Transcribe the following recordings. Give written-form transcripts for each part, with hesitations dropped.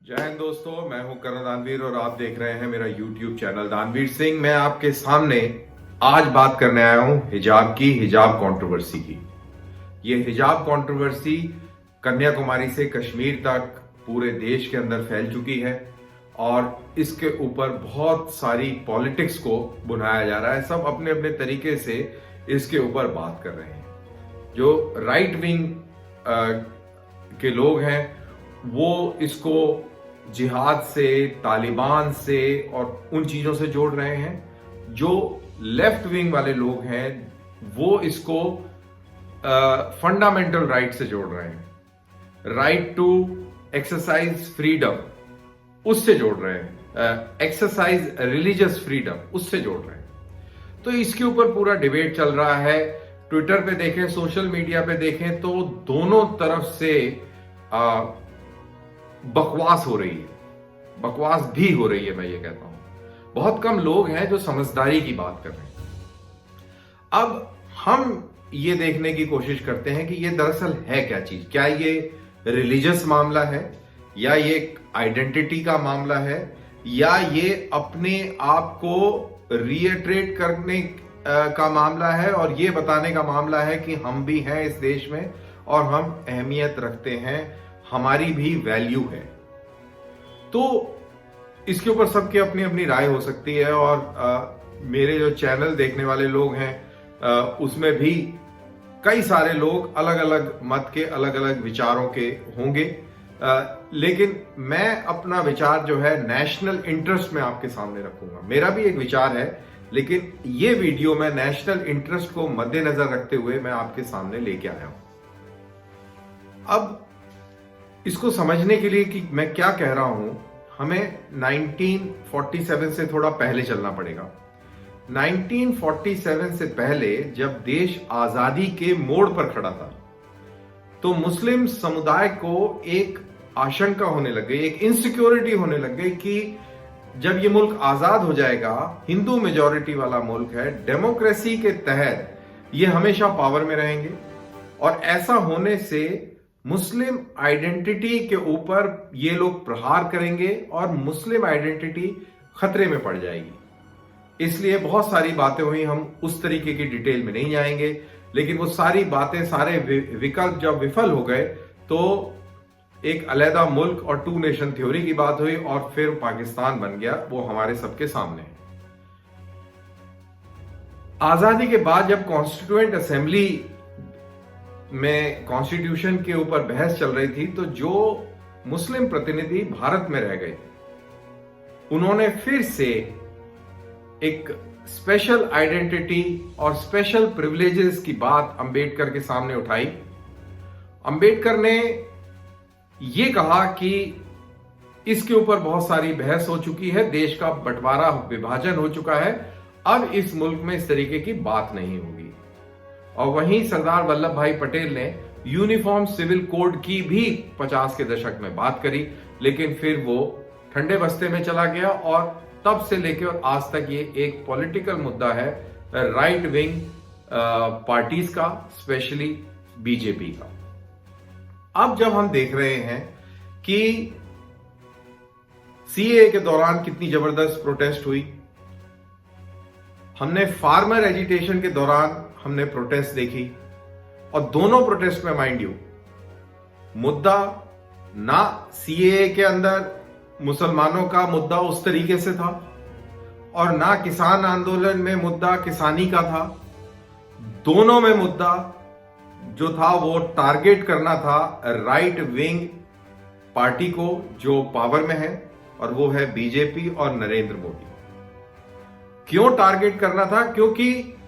जय हिंद दोस्तों, मैं हूं करण दानवीर और आप देख रहे हैं मेरा YouTube चैनल दानवीर सिंह। मैं आपके सामने आज बात करने आया हूं हिजाब कंट्रोवर्सी की। ये हिजाब कंट्रोवर्सी कन्याकुमारी से कश्मीर तक पूरे देश के अंदर फैल चुकी है और इसके ऊपर बहुत सारी पॉलिटिक्स को बुनाया जा रहा है। सब अपने अपने तरीके से इसके ऊपर बात कर रहे हैं। जो राइट विंग के लोग हैं वो इसको जिहाद से, तालिबान से और उन चीजों से जोड़ रहे हैं। जो लेफ्ट विंग वाले लोग हैं वो इसको फंडामेंटल राइट से जोड़ रहे हैं। राइट टू एक्सरसाइज फ्रीडम उससे जोड़ रहे हैं। एक्सरसाइज रिलीजियस फ्रीडम उससे जोड़ रहे हैं। तो इसके ऊपर पूरा डिबेट चल रहा है। ट्विटर पे देखें, सोशल मीडिया पे देखें तो दोनों तरफ से बकवास हो रही है, बकवास भी हो रही है। मैं ये कहता हूं बहुत कम लोग हैं जो समझदारी की बात कर रहे हैं। अब हम ये देखने की कोशिश करते हैं कि ये दरअसल है क्या चीज। क्या ये रिलीजियस मामला है, या ये आइडेंटिटी का मामला है, या ये अपने आप को रीइटरेट करने का मामला है और ये बताने का मामला है कि हम भी हैं इस देश में और हम अहमियत रखते हैं, हमारी भी वैल्यू है। तो इसके ऊपर सबकी अपनी अपनी राय हो सकती है और मेरे जो चैनल देखने वाले लोग हैं उसमें भी कई सारे लोग अलग अलग मत के, अलग अलग विचारों के होंगे। लेकिन मैं अपना विचार जो है नेशनल इंटरेस्ट में आपके सामने रखूंगा। मेरा भी एक विचार है, लेकिन ये वीडियो मैं नेशनल इंटरेस्ट को मद्देनजर रखते हुए मैं आपके सामने लेके आया हूं। अब इसको समझने के लिए कि मैं क्या कह रहा हूं, हमें 1947 से थोड़ा पहले चलना पड़ेगा। 1947 से पहले जब देश आजादी के मोड़ पर खड़ा था तो मुस्लिम समुदाय को एक आशंका होने लग गई, एक इनसिक्योरिटी होने लग गई कि जब ये मुल्क आजाद हो जाएगा, हिंदू मेजॉरिटी वाला मुल्क है, डेमोक्रेसी के तहत ये हमेशा पावर में रहेंगे और ऐसा होने से मुस्लिम आइडेंटिटी के ऊपर ये लोग प्रहार करेंगे और मुस्लिम आइडेंटिटी खतरे में पड़ जाएगी। इसलिए बहुत सारी बातें हुई, हम उस तरीके की डिटेल में नहीं जाएंगे, लेकिन वो सारी बातें, सारे विकल्प जब विफल हो गए तो एक अलहदा मुल्क और टू नेशन थ्योरी की बात हुई और फिर पाकिस्तान बन गया। वो हमारे सबके सामने है। आजादी के बाद जब कॉन्स्टिट्यूएंट असेंबली में कॉन्स्टिट्यूशन के ऊपर बहस चल रही थी तो जो मुस्लिम प्रतिनिधि भारत में रह गए उन्होंने फिर से एक स्पेशल आइडेंटिटी और स्पेशल प्रिविलेजेस की बात अंबेडकर के सामने उठाई। अंबेडकर ने यह कहा कि इसके ऊपर बहुत सारी बहस हो चुकी है, देश का बंटवारा, विभाजन हो चुका है, अब इस मुल्क में इस तरीके की बात नहीं होगी। और वहीं सरदार वल्लभ भाई पटेल ने यूनिफॉर्म सिविल कोड की भी 50 के दशक में बात करी, लेकिन फिर वो ठंडे बस्ते में चला गया और तब से लेकर आज तक ये एक पॉलिटिकल मुद्दा है राइट विंग पार्टीज का, स्पेशली बीजेपी का। अब जब हम देख रहे हैं कि सीएए के दौरान कितनी जबरदस्त प्रोटेस्ट हुई, हमने फार्मर एजिटेशन के दौरान हमने प्रोटेस्ट देखी और दोनों प्रोटेस्ट में माइंड यू मुद्दा ना सीएए के अंदर मुसलमानों का मुद्दा उस तरीके से था और ना किसान आंदोलन में मुद्दा किसानी का था। दोनों में मुद्दा जो था वो टारगेट करना था राइट विंग पार्टी को जो पावर में है, और वो है बीजेपी और नरेंद्र मोदी। क्यों टारगेट करना था? क्योंकि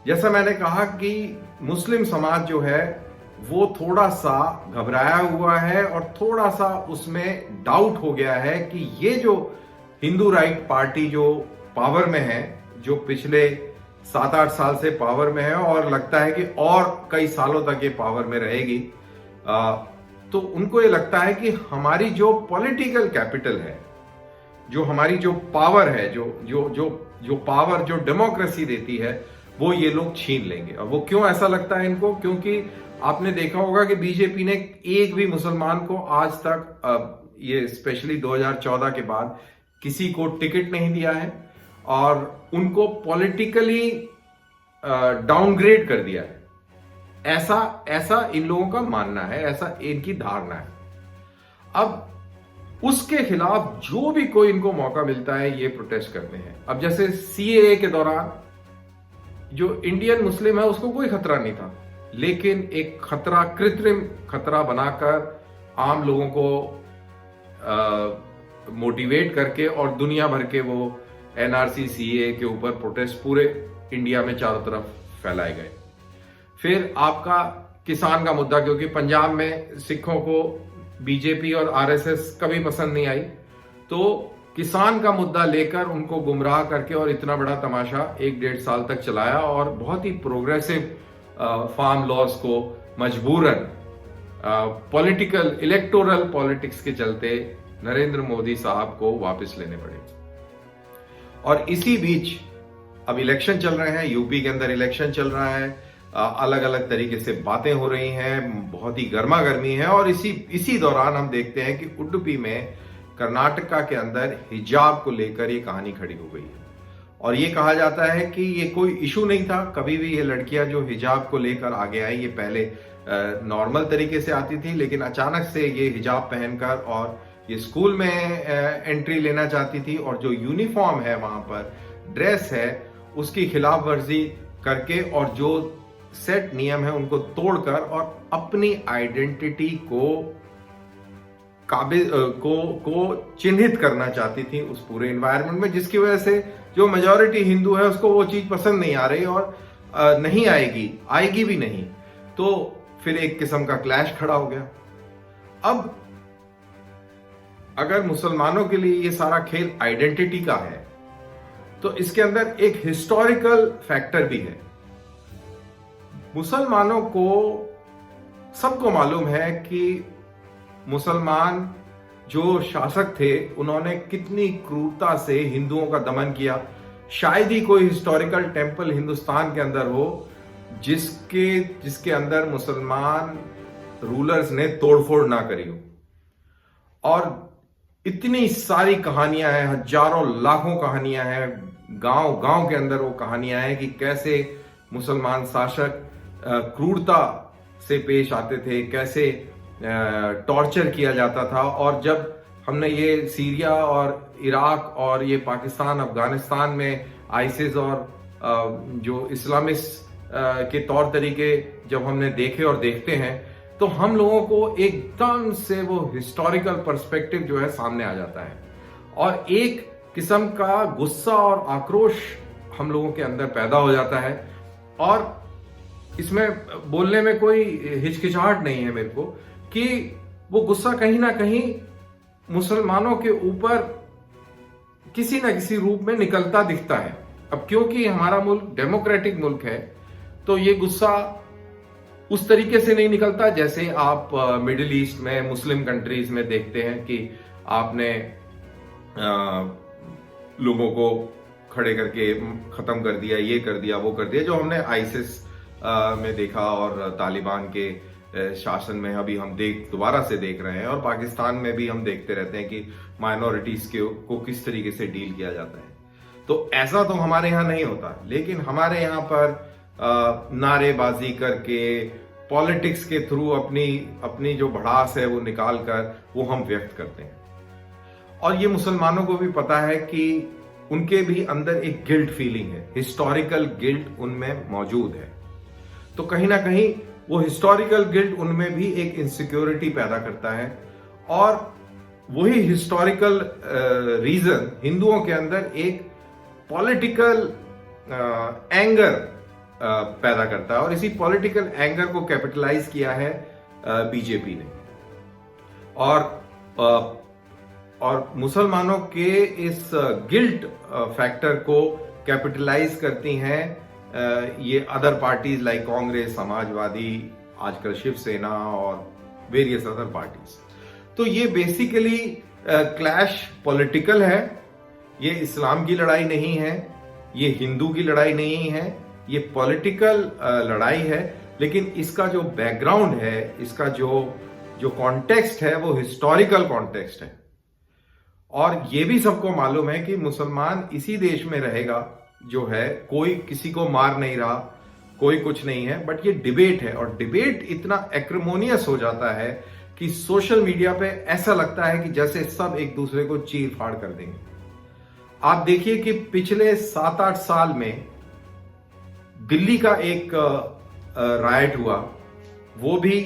जैसा मैंने कहा कि मुस्लिम समाज जो है वो थोड़ा सा घबराया हुआ है और थोड़ा सा उसमें डाउट हो गया है कि ये जो हिंदू राइट पार्टी जो पावर में है, जो पिछले 7-8 साल से पावर में है और लगता है कि और कई सालों तक ये पावर में रहेगी, तो उनको ये लगता है कि हमारी जो पॉलिटिकल कैपिटल है, जो हमारी जो पावर है, जो पावर जो डेमोक्रेसी देती है, वो ये लोग छीन लेंगे। और वो क्यों ऐसा लगता है इनको? क्योंकि आपने देखा होगा कि बीजेपी ने एक भी मुसलमान को आज तक ये स्पेशली 2014 के बाद किसी को टिकट नहीं दिया है और उनको पॉलिटिकली डाउनग्रेड कर दिया है। ऐसा ऐसा इन लोगों का मानना है, ऐसा इनकी धारणा है। अब उसके खिलाफ जो भी कोई इनको मौका मिलता है ये प्रोटेस्ट करते हैं। अब जैसे सीएए के दौरान जो इंडियन मुस्लिम है उसको कोई खतरा नहीं था, लेकिन एक खतरा, कृत्रिम खतरा बनाकर आम लोगों को मोटिवेट करके और दुनिया भर के वो एनआरसी सीएए के ऊपर प्रोटेस्ट पूरे इंडिया में चारों तरफ फैलाए गए। फिर आपका किसान का मुद्दा, क्योंकि पंजाब में सिखों को बीजेपी और आरएसएस कभी पसंद नहीं आई, तो किसान का मुद्दा लेकर उनको गुमराह करके और इतना बड़ा तमाशा 1-1.5 साल तक चलाया और बहुत ही प्रोग्रेसिव फार्म लॉज को मजबूरन पॉलिटिकल इलेक्टोरल पॉलिटिक्स के चलते नरेंद्र मोदी साहब को वापस लेने पड़े। और इसी बीच अब इलेक्शन चल रहे हैं, यूपी के अंदर इलेक्शन चल रहा है, अलग अलग तरीके से बातें हो रही हैं, बहुत ही गर्मा गर्मी है। और इसी दौरान हम देखते हैं कि उडुपी में कर्नाटका के अंदर हिजाब को लेकर ये कहानी खड़ी हो गई है। और ये कहा जाता है कि ये कोई इशू नहीं था कभी भी। ये लड़कियां जो हिजाब को लेकर आगे आई, ये पहले नॉर्मल तरीके से आती थी, लेकिन अचानक से ये हिजाब पहनकर और ये स्कूल में एंट्री लेना चाहती थी और जो यूनिफॉर्म है वहां पर, ड्रेस है, उसकी खिलाफ वर्जी करके और जो सेट नियम है उनको तोड़कर और अपनी आइडेंटिटी को चिन्हित करना चाहती थी उस पूरे एनवायरनमेंट में, जिसकी वजह से जो मेजॉरिटी हिंदू है उसको वो चीज पसंद नहीं आ रही और नहीं आएगी भी नहीं। तो फिर एक किस्म का क्लैश खड़ा हो गया। अब अगर मुसलमानों के लिए ये सारा खेल आइडेंटिटी का है, तो इसके अंदर एक हिस्टोरिकल फैक्टर भी है। मुसलमानों को सबको मालूम है कि मुसलमान जो शासक थे उन्होंने कितनी क्रूरता से हिंदुओं का दमन किया। शायद ही कोई हिस्टोरिकल टेंपल हिंदुस्तान के अंदर हो जिसके अंदर मुसलमान रूलर्स ने तोड़फोड़ ना करी हो। और इतनी सारी कहानियां हैं, हजारों लाखों कहानियां हैं, गांव गांव के अंदर वो कहानियां हैं कि कैसे मुसलमान शासक क्रूरता से पेश आते थे, कैसे टॉर्चर किया जाता था। और जब हमने ये सीरिया और इराक और ये पाकिस्तान, अफगानिस्तान में आईसिस और जो इस्लामिस्ट के तौर तरीके जब हमने देखे और देखते हैं, तो हम लोगों को एकदम से वो हिस्टोरिकल पर्सपेक्टिव जो है सामने आ जाता है और एक किस्म का गुस्सा और आक्रोश हम लोगों के अंदर पैदा हो जाता है। और इसमें बोलने में कोई हिचकिचाहट नहीं है मेरे को कि वो गुस्सा कहीं ना कहीं मुसलमानों के ऊपर किसी ना किसी रूप में निकलता दिखता है। अब क्योंकि हमारा मुल्क डेमोक्रेटिक मुल्क है, तो ये गुस्सा उस तरीके से नहीं निकलता जैसे आप मिडिल ईस्ट में, मुस्लिम कंट्रीज में देखते हैं कि आपने लोगों को खड़े करके खत्म कर दिया, ये कर दिया, वो कर दिया, जो हमने आईसिस में देखा और तालिबान के शासन में अभी हम दोबारा से देख रहे हैं। और पाकिस्तान में भी हम देखते रहते हैं कि माइनॉरिटीज को किस तरीके से डील किया जाता है। तो ऐसा तो हमारे यहाँ नहीं होता, लेकिन हमारे यहाँ पर नारेबाजी करके, पॉलिटिक्स के थ्रू अपनी जो भड़ास है वो निकाल कर वो हम व्यक्त करते हैं। और ये मुसलमानों को भी पता है कि उनके भी अंदर एक गिल्ट फीलिंग है, हिस्टोरिकल गिल्ट उनमें मौजूद है। तो कहीं ना कहीं वो हिस्टोरिकल गिल्ट उनमें भी एक इनसिक्योरिटी पैदा करता है और वही हिस्टोरिकल रीजन हिंदुओं के अंदर एक पॉलिटिकल एंगर पैदा करता है। और इसी पॉलिटिकल एंगर को कैपिटलाइज किया है बीजेपी ने और मुसलमानों के इस गिल्ट फैक्टर को कैपिटलाइज करती हैं ये other parties like Congress, Samajwadi, आजकल शिवसेना और वेरियस अदर पार्टीज। तो ये बेसिकली क्लैश पॉलिटिकल है, ये इस्लाम की लड़ाई नहीं है, ये हिंदू की लड़ाई नहीं है, ये पॉलिटिकल लड़ाई है लेकिन इसका जो बैकग्राउंड है, इसका जो जो कॉन्टेक्स्ट है वो हिस्टोरिकल कॉन्टेक्स्ट है। और ये भी सबको मालूम है कि मुसलमान इसी देश में रहेगा जो है, कोई किसी को मार नहीं रहा, कोई कुछ नहीं है, बट ये डिबेट है और डिबेट इतना एक्रिमोनियस हो जाता है कि सोशल मीडिया पे ऐसा लगता है कि जैसे सब एक दूसरे को चीर फाड़ कर देंगे। आप देखिए कि पिछले 7-8 साल में दिल्ली का एक राइट हुआ, वो भी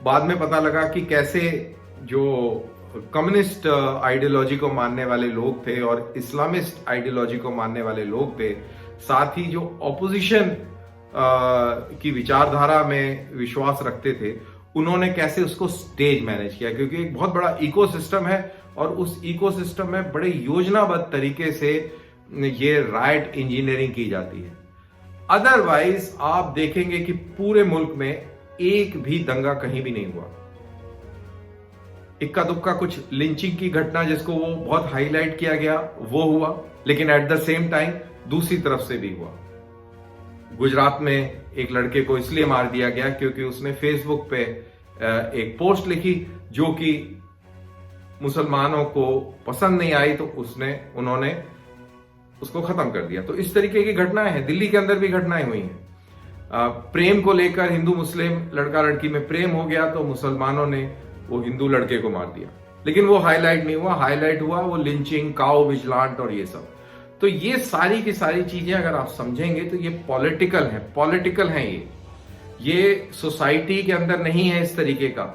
बाद में पता लगा कि कैसे जो कम्युनिस्ट आइडियोलॉजी को मानने वाले लोग थे और इस्लामिस्ट आइडियोलॉजी को मानने वाले लोग थे, साथ ही जो ऑपोजिशन की विचारधारा में विश्वास रखते थे, उन्होंने कैसे उसको स्टेज मैनेज किया, क्योंकि एक बहुत बड़ा इकोसिस्टम है और उस इकोसिस्टम में बड़े योजनाबद्ध तरीके से ये राइट इंजीनियरिंग की जाती है। अदरवाइज आप देखेंगे कि पूरे मुल्क में एक भी दंगा कहीं भी नहीं हुआ। इक्का दुक्का कुछ लिंचिंग की घटना जिसको वो बहुत हाईलाइट किया गया वो हुआ, लेकिन एट द सेम टाइम दूसरी तरफ से भी हुआ। गुजरात में एक लड़के को इसलिए मार दिया गया क्योंकि उसने फेसबुक पे एक पोस्ट लिखी जो कि मुसलमानों को पसंद नहीं आई, तो उन्होंने उसको खत्म कर दिया। तो इस तरीके की घटनाएं हैं, दिल्ली के अंदर भी घटनाएं हुई हैं। प्रेम को लेकर हिंदू मुस्लिम लड़का लड़की में प्रेम हो गया तो मुसलमानों ने वो हिंदू लड़के को मार दिया, लेकिन वो हाईलाइट नहीं हुआ, हाईलाइट हुआ वो लिंचिंग, काउ विजिलेंट और ये सब। तो ये सारी की सारी चीजें अगर आप समझेंगे तो ये पॉलिटिकल है। ये सोसाइटी के अंदर नहीं है इस तरीके का।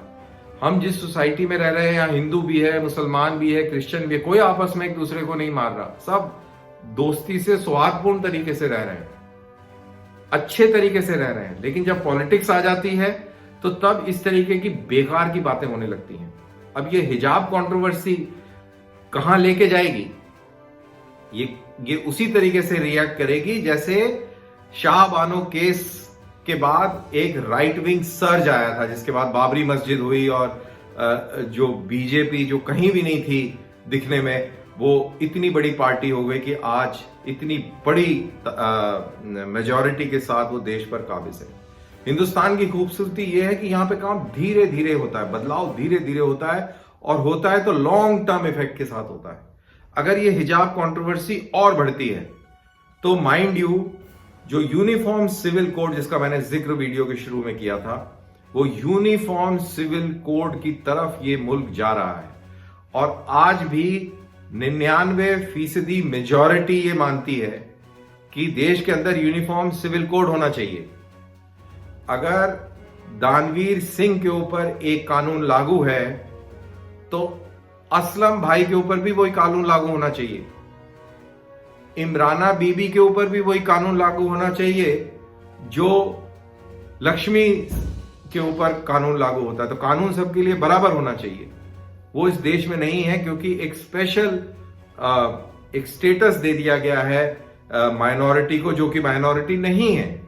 हम जिस सोसाइटी में रह रहे हैं, यहाँ हिंदू भी है, मुसलमान भी है, क्रिश्चियन भी है, कोई आपस में एक दूसरे को नहीं मार रहा, सब दोस्ती से सौहार्दपूर्ण तरीके से रह रहे हैं, अच्छे तरीके से रह रहे हैं। लेकिन जब पॉलिटिक्स आ जाती है तो तब इस तरीके की बेकार की बातें होने लगती हैं। अब ये हिजाब कंट्रोवर्सी कहां लेके जाएगी, ये उसी तरीके से रिएक्ट करेगी जैसे शाहबानो केस के बाद एक राइट विंग सर्ज आया था, जिसके बाद बाबरी मस्जिद हुई और जो बीजेपी जो कहीं भी नहीं थी दिखने में, वो इतनी बड़ी पार्टी हो गई कि आज इतनी बड़ी मेजॉरिटी के साथ वो देश पर काबिज है। हिंदुस्तान की खूबसूरती ये है कि यहाँ पे काम धीरे धीरे होता है, बदलाव धीरे धीरे होता है, और होता है तो लॉन्ग टर्म इफेक्ट के साथ होता है। अगर ये हिजाब कंट्रोवर्सी और बढ़ती है तो माइंड यू, जो यूनिफॉर्म सिविल कोड जिसका मैंने जिक्र वीडियो के शुरू में किया था, वो यूनिफॉर्म सिविल कोड की तरफ ये मुल्क जा रहा है। और आज भी 99% मेजॉरिटी ये मानती है कि देश के अंदर यूनिफॉर्म सिविल कोड होना चाहिए। अगर दानवीर सिंह के ऊपर एक कानून लागू है तो असलम भाई के ऊपर भी वही कानून लागू होना चाहिए, इमराना बीबी के ऊपर भी वही कानून लागू होना चाहिए जो लक्ष्मी के ऊपर कानून लागू होता है। तो कानून सबके लिए बराबर होना चाहिए। वो इस देश में नहीं है क्योंकि एक स्पेशल एक स्टेटस दे दिया गया है माइनॉरिटी को, जो कि माइनॉरिटी नहीं है।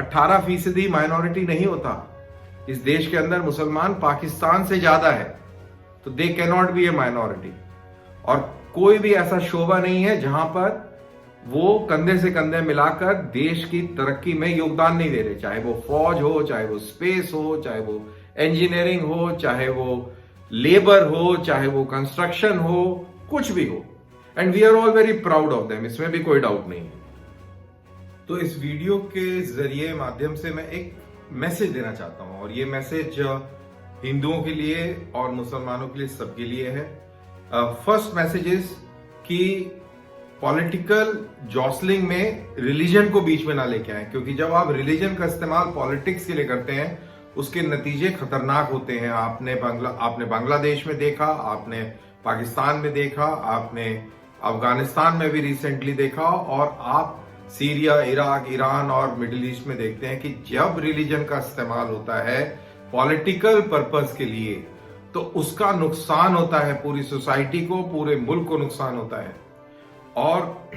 18% माइनॉरिटी नहीं होता इस देश के अंदर। मुसलमान पाकिस्तान से ज्यादा है, तो they can not be A minority. और कोई भी ऐसा शोबा नहीं है जहां पर वो कंधे से कंधे मिलाकर देश की तरक्की में योगदान नहीं दे रहे, चाहे वो फौज हो, चाहे वो स्पेस हो, चाहे वो इंजीनियरिंग हो, चाहे वो लेबर हो, चाहे वो कंस्ट्रक्शन हो, कुछ भी हो। And we are all very proud of them, इसमें भी कोई डाउट नहीं है। तो इस वीडियो के जरिए माध्यम से मैं एक मैसेज देना चाहता हूं, और ये मैसेज हिंदुओं के लिए और मुसलमानों के लिए, सबके लिए है। फर्स्ट मैसेज इज कि पॉलिटिकल जॉसलिंग में रिलीजन को बीच में ना लेके आए, क्योंकि जब आप रिलीजन का इस्तेमाल पॉलिटिक्स के लिए करते हैं उसके नतीजे खतरनाक होते हैं। आपने बांग्लादेश में देखा, आपने पाकिस्तान में देखा, आपने अफगानिस्तान में भी रिसेंटली देखा, और आप सीरिया, इराक, ईरान और मिडिल ईस्ट में देखते हैं कि जब रिलीजन का इस्तेमाल होता है पॉलिटिकल पर्पस के लिए तो उसका नुकसान होता है पूरी सोसाइटी को, पूरे मुल्क को नुकसान होता है। और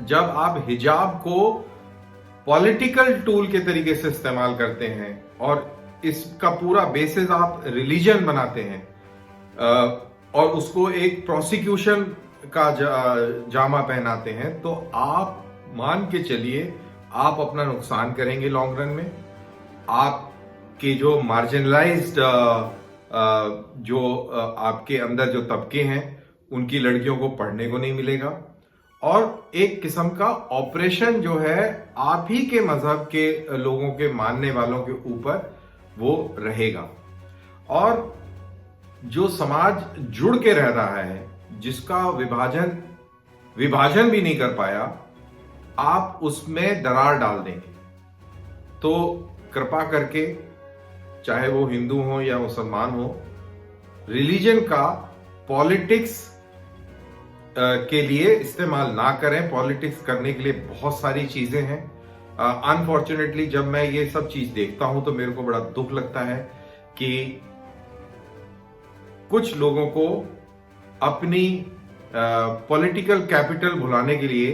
जब आप हिजाब को पॉलिटिकल टूल के तरीके से इस्तेमाल करते हैं और इसका पूरा बेसिस आप रिलीजन बनाते हैं और उसको एक प्रोसिक्यूशन का जामा पहनाते हैं, तो आप मान के चलिए आप अपना नुकसान करेंगे लॉन्ग रन में। आपके जो मार्जिनलाइज्ड आपके अंदर जो तबके हैं उनकी लड़कियों को पढ़ने को नहीं मिलेगा, और एक किस्म का ऑपरेशन जो है आप ही के मजहब के लोगों के मानने वालों के ऊपर वो रहेगा। और जो समाज जुड़ के रह रहा है, जिसका विभाजन भी नहीं कर पाया, आप उसमें दरार डाल देंगे। तो कृपा करके, चाहे वो हिंदू हो या मुसलमान हो, रिलीजन का पॉलिटिक्स के लिए इस्तेमाल ना करें। पॉलिटिक्स करने के लिए बहुत सारी चीजें हैं। अनफॉर्चुनेटली जब मैं ये सब चीज देखता हूं तो मेरे को बड़ा दुख लगता है कि कुछ लोगों को अपनी पॉलिटिकल कैपिटल भुलाने के लिए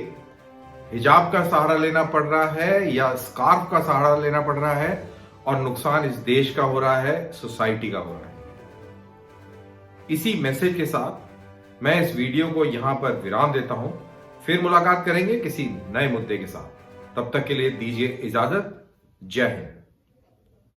हिजाब का सहारा लेना पड़ रहा है या स्कार्फ का सहारा लेना पड़ रहा है, और नुकसान इस देश का हो रहा है, सोसाइटी का हो रहा है। इसी मैसेज के साथ मैं इस वीडियो को यहां पर विराम देता हूं। फिर मुलाकात करेंगे किसी नए मुद्दे के साथ। तब तक के लिए दीजिए इजाजत। जय हिंद।